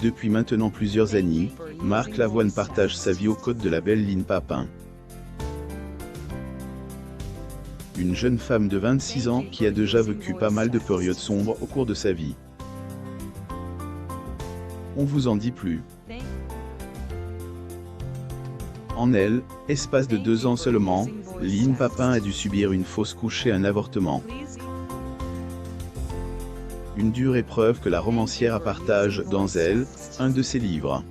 Depuis maintenant plusieurs années, Marc Lavoine partage sa vie aux côtés de la belle Lynne Papin. Une jeune femme de 26 ans qui a déjà vécu pas mal de périodes sombres au cours de sa vie. On vous en dit plus. En elle, espace de 2 ans seulement, Lynne Papin a dû subir une fausse couche et un avortement. Une dure épreuve que la romancière partage dans Elle, un de ses livres.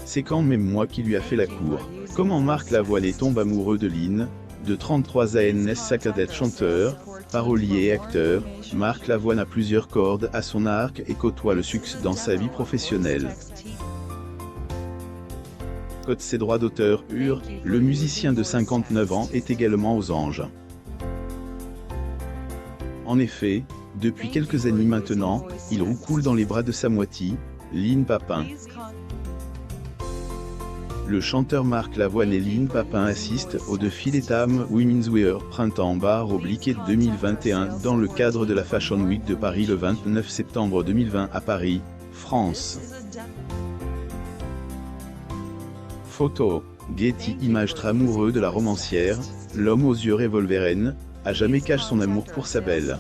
C'est quand même moi qui lui a fait la cour. Comment Marc Lavoine tombe amoureux de Lynne, de 33 ans Saccadet chanteur, parolier et acteur, Marc Lavoine a plusieurs cordes à son arc et côtoie le succès dans sa vie professionnelle. Côté ses droits d'auteur, le musicien de 59 ans est également aux anges. En effet, depuis quelques années maintenant, il roucoule dans les bras de sa moitié, Lynne Papin. Le chanteur Marc Lavoine et Lynne Papin assistent au défilé Tam Women's Wear Printemps-Obliqué 2021 dans le cadre de la Fashion Week de Paris le 29 septembre 2020 à Paris, France. Photo, Getty Images. Très amoureux de la romancière, l'homme aux yeux revolveren, à jamais cache son amour pour sa belle.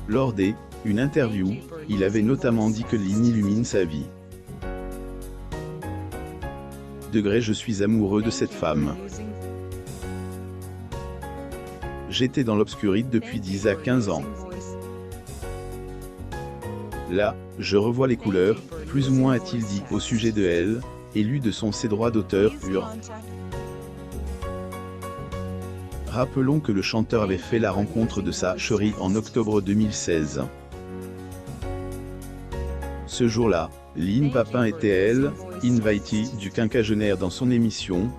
Lors une interview, il avait notamment dit que Lynne illumine sa vie. Je suis amoureux de cette femme. J'étais dans l'obscurité depuis 10 à 15 ans. Là, je revois les couleurs, plus ou moins a-t-il dit au sujet de elle, élu de ses droits d'auteur purs. Rappelons que le chanteur avait fait la rencontre de sa chérie en octobre 2016. Ce jour-là, Lynne Papin était invitée du quinquagénaire dans son émission,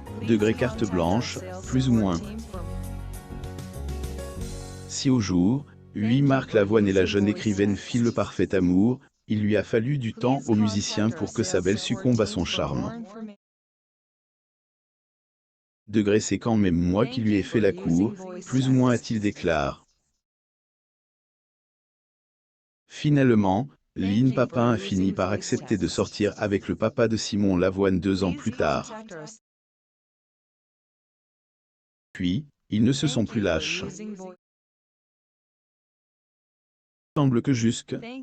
Carte Blanche, plus ou moins. Si au jour, Marc Lavoine et la jeune écrivaine filent le parfait amour, il lui a fallu du temps au musicien pour que sa belle succombe à son charme. C'est quand même moi qui lui ai fait la cour, plus ou moins a-t-il déclaré. Finalement, Lynne Papin a fini par accepter de sortir avec le papa de Simon Lavoine 2 ans plus tard. Puis, ils ne se sont plus lâches. Il semble que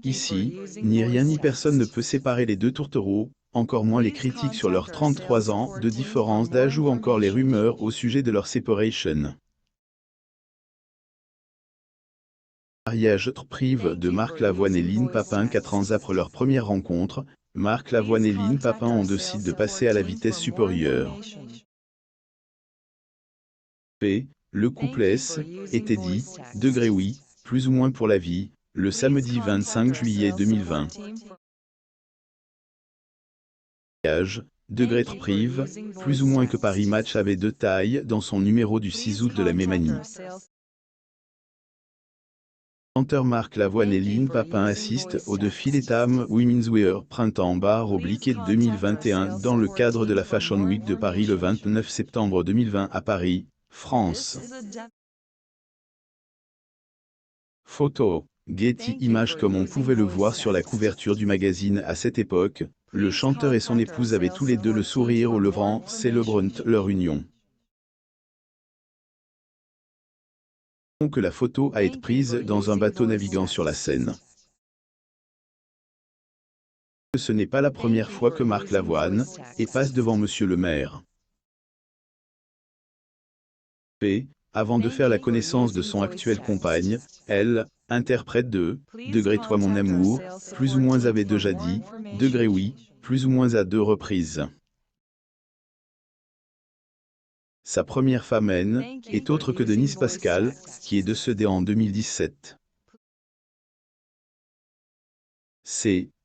ici, ni rien ni personne ne peut séparer les deux tourtereaux, encore moins les critiques sur leurs 33 ans de différence d'âge ou encore les rumeurs au sujet de leur séparation. Mariage privé de Marc Lavoine et Lynne Papin. 4 ans après leur première rencontre, Marc Lavoine et Lynne Papin ont décidé de passer à la vitesse supérieure. Le couple était dit, oui, plus ou moins pour la vie, le samedi 25 juillet 2020. Mariage, privé, plus ou moins que Paris Match avait de taille dans son numéro du 6 août de la même année. Chanteur Marc Lavoine et Lynne Papin assistent au défilé Tam Women's Wear Printemps-Obliqué 2021 dans le cadre de la Fashion Week de Paris le 29 septembre 2020 à Paris, France. Photo, Getty Images. Comme on pouvait le voir sur la couverture du magazine à cette époque, le chanteur et son épouse avaient tous les deux le sourire aux lèvres, célébrant leur union. Que la photo a été prise dans un bateau naviguant sur la Seine. Ce n'est pas la première fois que Marc Lavoine passe devant Monsieur le maire. Avant de faire la connaissance de son actuelle compagne, elle, interprète de Toi mon amour, plus ou moins avait déjà dit, oui, plus ou moins à 2 reprises. Sa première femme est autre que Denise Pascal, qui est décédée en 2017.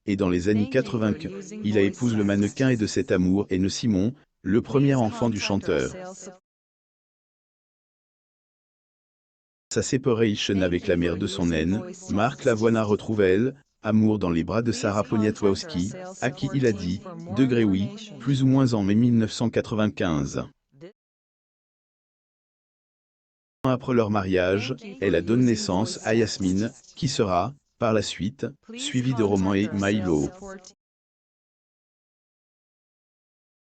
Et dans les années 80 il a épousé le mannequin et de cet amour est né Simon, le premier enfant du chanteur. Sa séparation avec la mère de son Marc Lavoine a retrouvé amour dans les bras de Sarah Poniatowski, à qui il a dit oui, plus ou moins en mai 1995. Après leur mariage, elle donne naissance à Yasmine, qui sera, par la suite, suivie de Roman et Milo.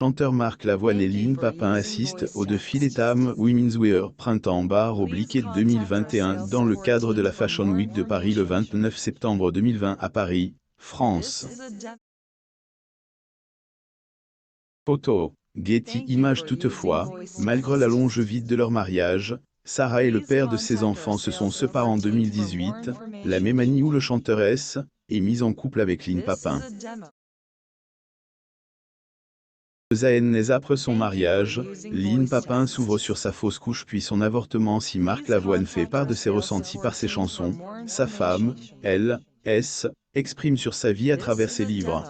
Chanteur Marc Lavoine et Lynn Papin assistent au défilé Tam Women's Wear Printemps / 2021 dans le cadre de la Fashion Week de Paris le 29 septembre 2020 à Paris, France. Photo. Getty Images. Toutefois, malgré la longévité de leur mariage, Sarah et le père de ses enfants se sont séparés en 2018, la même année où le chanteur est mis en couple avec Lynn Papin. 2 années après son mariage, Lynn Papin s'ouvre sur sa fausse couche puis son avortement. Si Marc Lavoine fait part de ses ressentis par ses chansons, sa femme, elle, exprime sur sa vie à travers ses livres.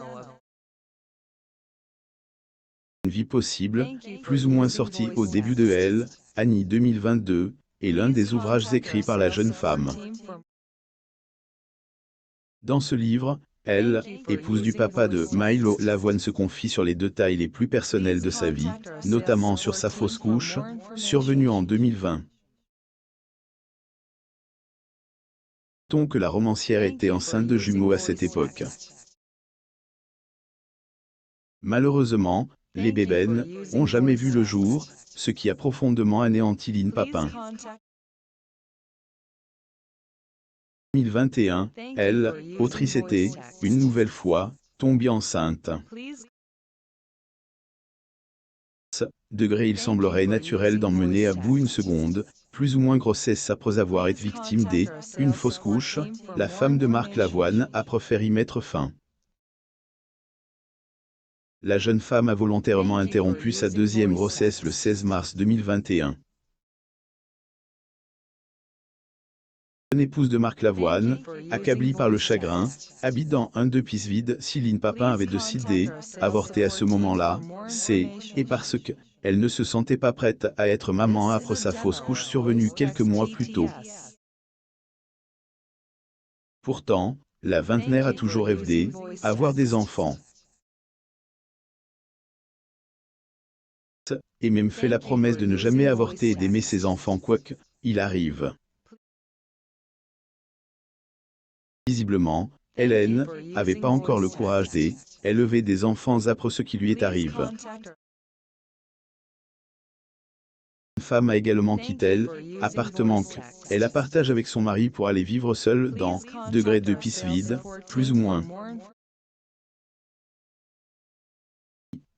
Une vie possible, plus ou moins sortie au début de Elle, Annie 2022, est l'un des ouvrages écrits par la jeune femme. Dans ce livre, elle, épouse du papa de Milo Lavoine, se confie sur les détails les plus personnels de sa vie, notamment sur sa fausse couche, survenue en 2020. Notons que la romancière était enceinte de jumeaux à cette époque. Malheureusement, les bébènes ont jamais vu le jour, ce qui a profondément anéanti Lynn Papin. 2021, elle, autrice, était, une nouvelle fois, tombée enceinte. Il semblerait naturel d'en mener à bout une seconde, plus ou moins grossesse après avoir été victime d'une fausse couche. La femme de Marc Lavoine a préféré y mettre fin. La jeune femme a volontairement interrompu sa deuxième grossesse le 16 mars 2021. Jeune épouse de Marc Lavoine, accablée par le chagrin, habite dans un 2 pièces vide. Si Lynn Papin avait décidé d'avorter à ce moment-là, c'est parce qu'elle ne se sentait pas prête à être maman après sa fausse couche survenue quelques mois plus tôt. Pourtant, la vingtenaire a toujours rêvé d'avoir des enfants. Et même fait la promesse de ne jamais avorter et d'aimer ses enfants quoi qu'il arrive. Visiblement, Hélène n'avait pas encore le courage d'élever des enfants après ce qui lui est arrivé. Une femme a également quitté l'appartement qu'elle partage avec son mari pour aller vivre seule dans 2 pièces vides, plus ou moins.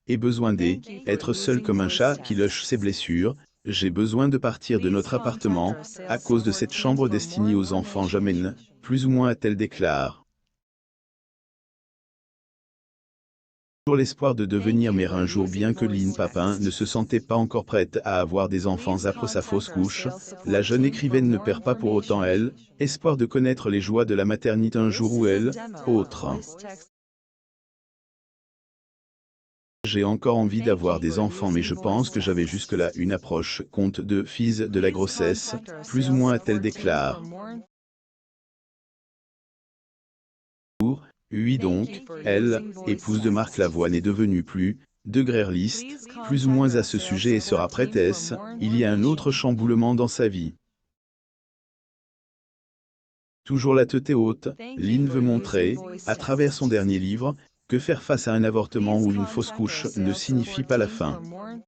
Et besoin d'être seul comme un chat qui lâche ses blessures. J'ai besoin de partir de notre appartement, à cause de cette chambre destinée aux enfants jamais, plus ou moins a-t-elle déclaré. Toujours l'espoir de devenir mère un jour. Bien que Lynn Papin ne se sentait pas encore prête à avoir des enfants après sa fausse couche, la jeune écrivaine ne perd pas pour autant espoir de connaître les joies de la maternité un jour où elle, autre. J'ai encore envie d'avoir des enfants, mais je pense que j'avais jusque-là une approche compte de fils de la grossesse, plus ou moins a-t-elle déclaré. Oui, donc, elle, épouse de Marc Lavoine, est devenue plus réaliste, plus ou moins à ce sujet et sera prête. Il y a un autre chamboulement dans sa vie. Toujours la tête haute, Lynn veut montrer, à travers son dernier livre, que faire face à un avortement ou une fausse couche ne signifie pas la fin. Au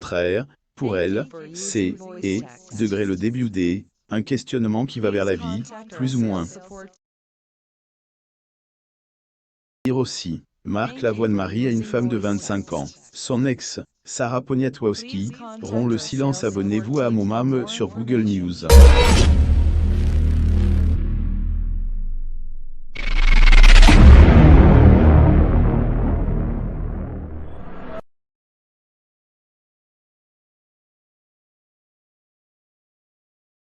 contraire, pour elle, c'est le début un questionnement qui va vers la vie, plus ou moins. Dire aussi, Marc Lavoine marie à une femme de 25 ans. Son ex, Sarah Poniatowski, rompt le silence. Abonnez-vous à mon sur Google News.